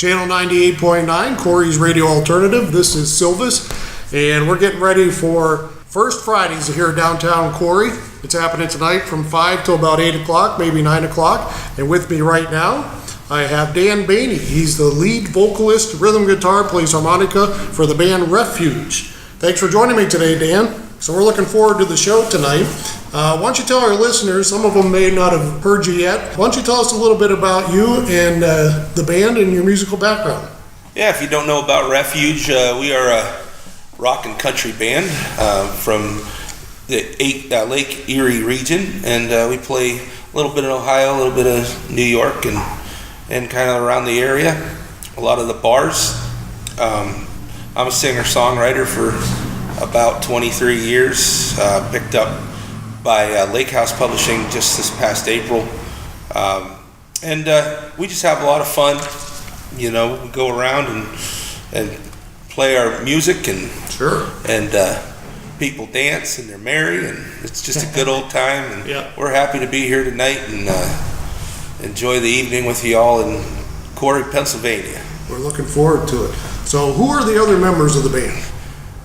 Channel 98.9, Corry's Radio Alternative. This is Silvis, and we're getting ready for First Fridays here downtown Corry. It's happening tonight from 5 till about 8 o'clock, maybe 9 o'clock. And with me right now, I have Dan Baney. He's the lead vocalist, rhythm guitar, plays harmonica for the band Refuge. Thanks for joining me today, Dan. So we're looking forward to the show tonight. Why don't you tell our listeners, some of them may not have heard you yet, why don't you tell us a little bit about you and the band and your musical background? Yeah, if you don't know about Refuge, we are a rock and country band from the Lake Erie region, and we play a little bit in Ohio, a little bit of New York, and kind of around the area, a lot of the bars. I'm a singer-songwriter for about 23 years, picked up by Lake House Publishing just this past April. And we just have a lot of fun. You know, we go around and play our music, and Sure. And people dance and they're merry, and it's just a good old time. And Yeah. we're happy to be here tonight and enjoy the evening with you all in Corry, Pennsylvania. We're looking forward to it. So who are the other members of the band?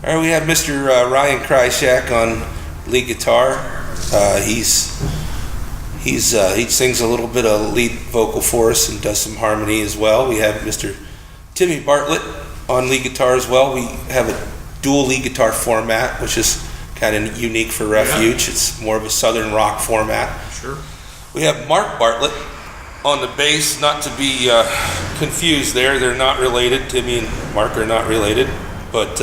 All right, we have Mr. Ryan Krysiak on lead guitar. He sings a little bit of lead vocal for us and does some harmony as well. We have Mr. Timmy Bartlett on lead guitar as well. We have a dual lead guitar format, which is kind of unique for Refuge. Yeah. It's more of a southern rock format. Sure. We have Mark Bartlett on the bass, not to be confused there. They're not related. Timmy and Mark are not related, but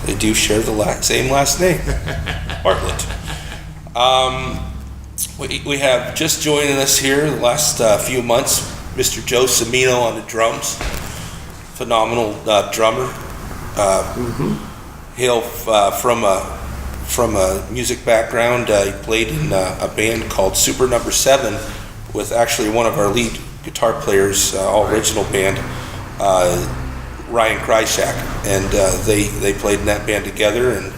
they do share the same last name, Bartlett. We have just joining us here the last few months, Mr. Joe Cimino on the drums. Phenomenal drummer. Hail from a music background. He played in a band called Super Number 7 with actually one of our lead guitar players, all original band, Ryan Krysiak, and they played in that band together, and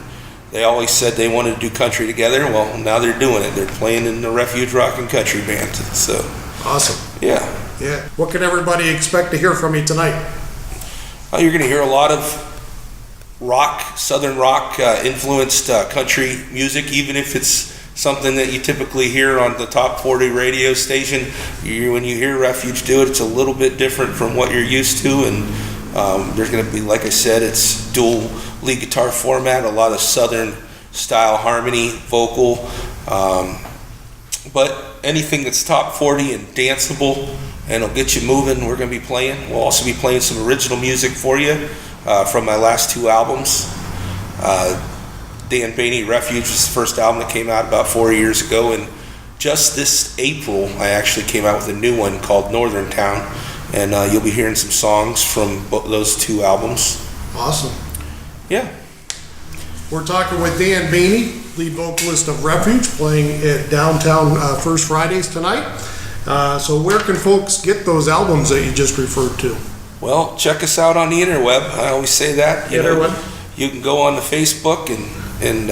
they always said they wanted to do country together. Well, now they're doing it. They're playing in the Refuge Rock and Country Band. So Awesome. yeah. What can everybody expect to hear from you tonight? You're going to hear a lot of rock, southern rock influenced country music, even if it's something that you typically hear on the top 40 radio station. When you hear Refuge do it, it's a little bit different from what you're used to, and there's going to be, like I said, it's dual lead guitar format, a lot of southern style harmony, vocal, but anything that's top 40 and danceable and it'll get you moving, we're going to be playing. We'll also be playing some original music for you from my last two albums. Dan Baney, Refuge was the first album that came out about 4 years ago, and just this April I actually came out with a new one called Northern Town, and you'll be hearing some songs from those two albums. Awesome. Yeah. We're talking with Dan Baney, lead vocalist of Refuge, playing at downtown First Fridays tonight. So where can folks get those albums that you just referred to? Well, check us out on the interweb. I always say that. You can go on to Facebook and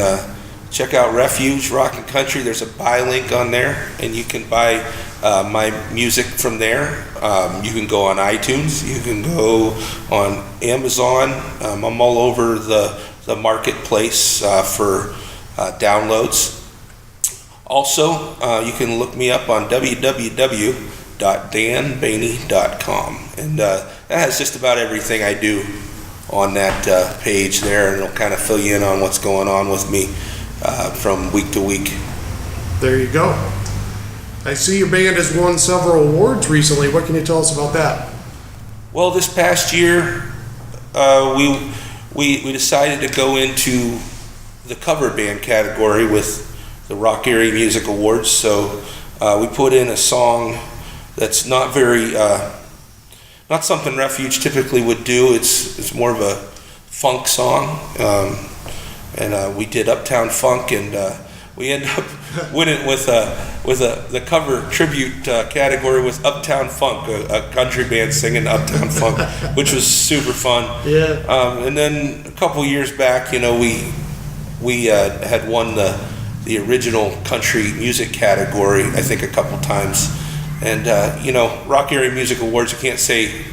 check out Refuge Rock and Country. There's a buy link on there, and you can buy my music from there. You can go on iTunes. You can go on Amazon. I'm all over the marketplace for downloads. Also, you can look me up on www.danbaney.com, and that has just about everything I do on that page there, and it'll kind of fill you in on what's going on with me from week to week. There you go. I see your band has won several awards recently. What can you tell us about that? Well, this past year, we decided to go into the cover band category with the Rock Erie Music Awards. So we put in a song that's not very, not something Refuge typically would do. It's more of a funk song, and we did Uptown Funk, and we ended up winning with the cover tribute category with Uptown Funk, a country band singing Uptown Funk, which was super fun. Yeah. And then a couple years back, you know, we had won the original country music category, I think, a couple times. And you know, Rock Erie Music Awards, you can't say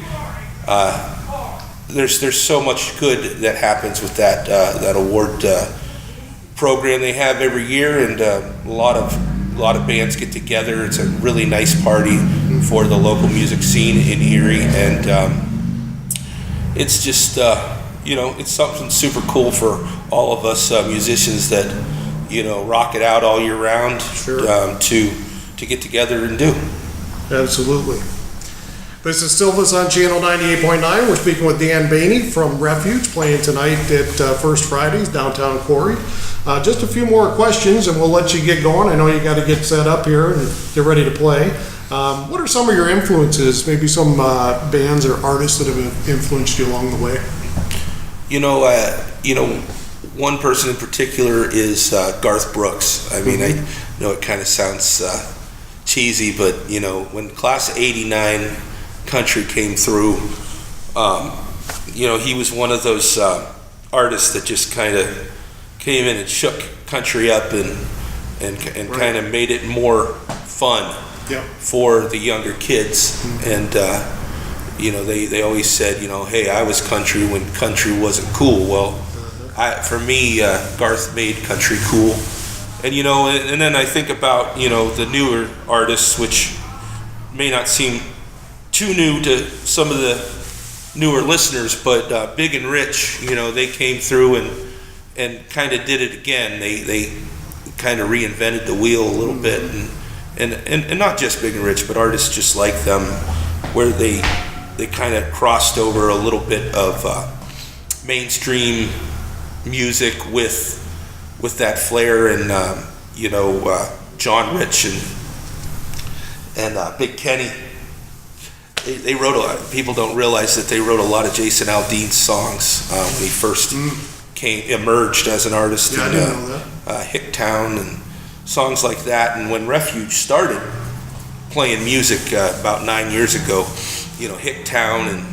there's so much good that happens with that award program they have every year, and a lot of bands get together. It's a really nice party for the local music scene in Erie, and it's just it's something super cool for all of us musicians that rock it out all year round. Sure. To get together and do. Absolutely. This is Silvis on Channel 98.9. We're speaking with Dan Baney from Refuge, playing tonight at First Fridays, downtown Corry. Just a few more questions and we'll let you get going. I know you got to get set up here and get ready to play. What are some of your influences, maybe some bands or artists that have influenced you along the way? One person in particular is Garth Brooks. I mean, I know it kind of sounds cheesy, but when Class 89 country came through, he was one of those artists that just kind of came in and shook country up and right. Kind of made it more fun for the younger kids. And they always said, hey, I was country when country wasn't cool. Well, for me, Garth made country cool. And then I think about the newer artists, which may not seem too new to some of the newer listeners, but Big and Rich, they came through and kind of did it again. They kind of reinvented the wheel a little bit, and not just Big and Rich, but artists just like them, where they kind of crossed over a little bit of mainstream music with that flair, and John Rich and Big Kenny. They wrote a lot. People don't realize that they wrote a lot of Jason Aldean's songs when he first emerged as an artist in Hicktown and songs like that. And when Refuge started playing music about 9 years ago, Hicktown and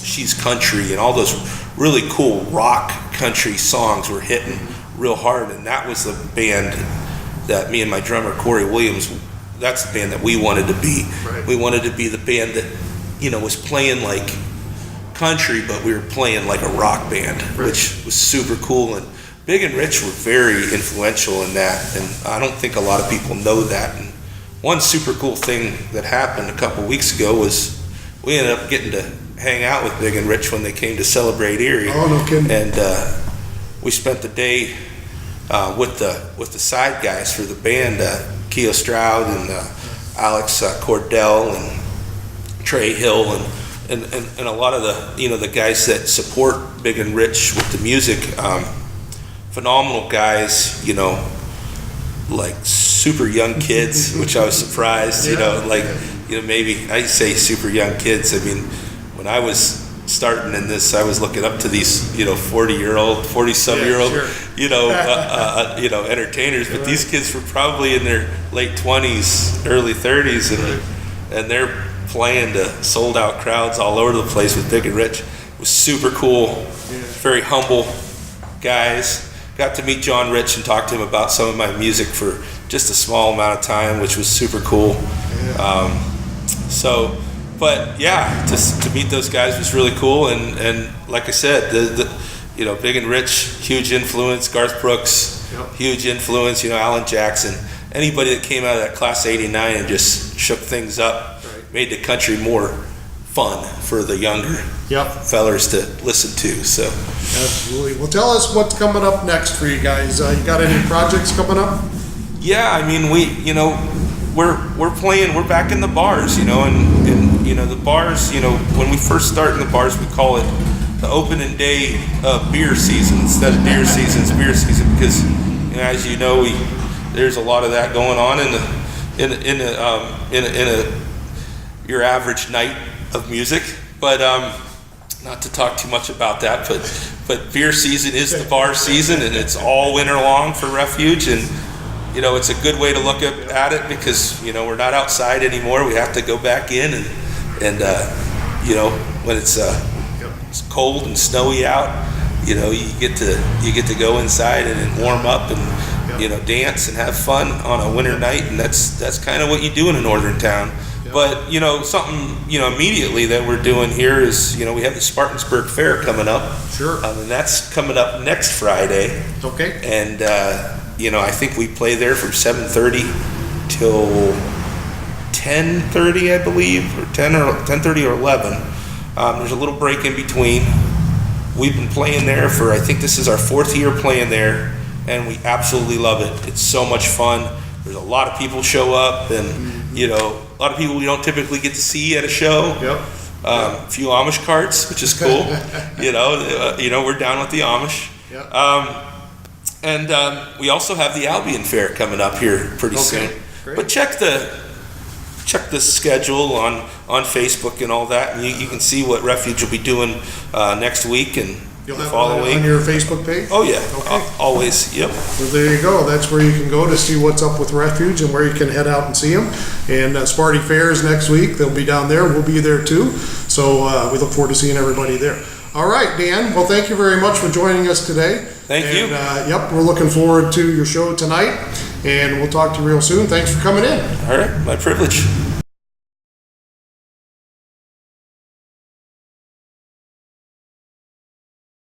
She's Country and all those really cool rock country songs were hitting real hard, and that was the band that me and my drummer Corry Williams, that's the band that we wanted to be. Right. We wanted to be the band that was playing like country, but we were playing like a rock band, right. Which was super cool. And Big and Rich were very influential in that, and I don't think a lot of people know that. And one super cool thing that happened a couple weeks ago was we ended up getting to hang out with Big and Rich when they came to celebrate Erie. Oh, no kidding. And we spent the day with the side guys for the band, Keo Stroud and Alex Cordell and Trey Hill and a lot of the guys that support Big and Rich with the music. Phenomenal guys, like super young kids, which I was surprised. Maybe I say super young kids. I mean, when I was starting in this, I was looking up to these 40-some-year-old entertainers, but these kids were probably in their late 20s, early 30s, and they're playing to sold out crowds all over the place with Big and Rich. It was super cool. Very humble guys. Got to meet John Rich and talk to him about some of my music for just a small amount of time, which was super cool. But yeah, just to meet those guys was really cool, and like I said, the Big and Rich, huge influence. Garth Brooks, huge influence. Alan Jackson, anybody that came out of that Class 89 and just shook things up, made the country more fun for the younger fellers to listen to. So absolutely. Well, tell us what's coming up next for you guys. You got any projects coming up? Yeah, I mean, we're playing. We're back in the bars, and the bars. When we first start in the bars, we call it the opening day of beer season instead of deer season. It's beer season because, as you know, there's a lot of that going on in your average night of music. But not to talk too much about that, but beer season is the bar season, and it's all winter long for Refuge. And it's a good way to look at it because, we're not outside anymore. We have to go back in and when it's cold and snowy out, you get to go inside and warm up and, dance and have fun on a winter night. And that's kind of what you do in a northern town. But, something, immediately that we're doing here is, we have the Spartansburg Fair coming up. Sure. And that's coming up next Friday. Okay. And, I think we play there from 7:30 till 10:30, I believe, or 10:30 or 11. There's a little break in between. We've been playing there I think this is our 4th year playing there, and we absolutely love it. It's so much fun. There's a lot of people show up, and, a lot of people we don't typically get to see at a show. Yep. A few Amish carts, which is cool. We're down with the Amish. Yep. And we also have the Albion Fair coming up here pretty soon. Great. But check the schedule on Facebook and all that, and you can see what Refuge will be doing next week and You'll the have following. it on your Facebook page? Oh yeah, Okay. always. Yep. Well, there you go. That's where you can go to see what's up with Refuge and where you can head out and see them. And Sparty Fair is next week. They'll be down there. We'll be there too. So we look forward to seeing everybody there. All right, Dan. Well, thank you very much for joining us today. Thank you. Yep, we're looking forward to your show tonight, and we'll talk to you real soon. Thanks for coming in. All right, my privilege.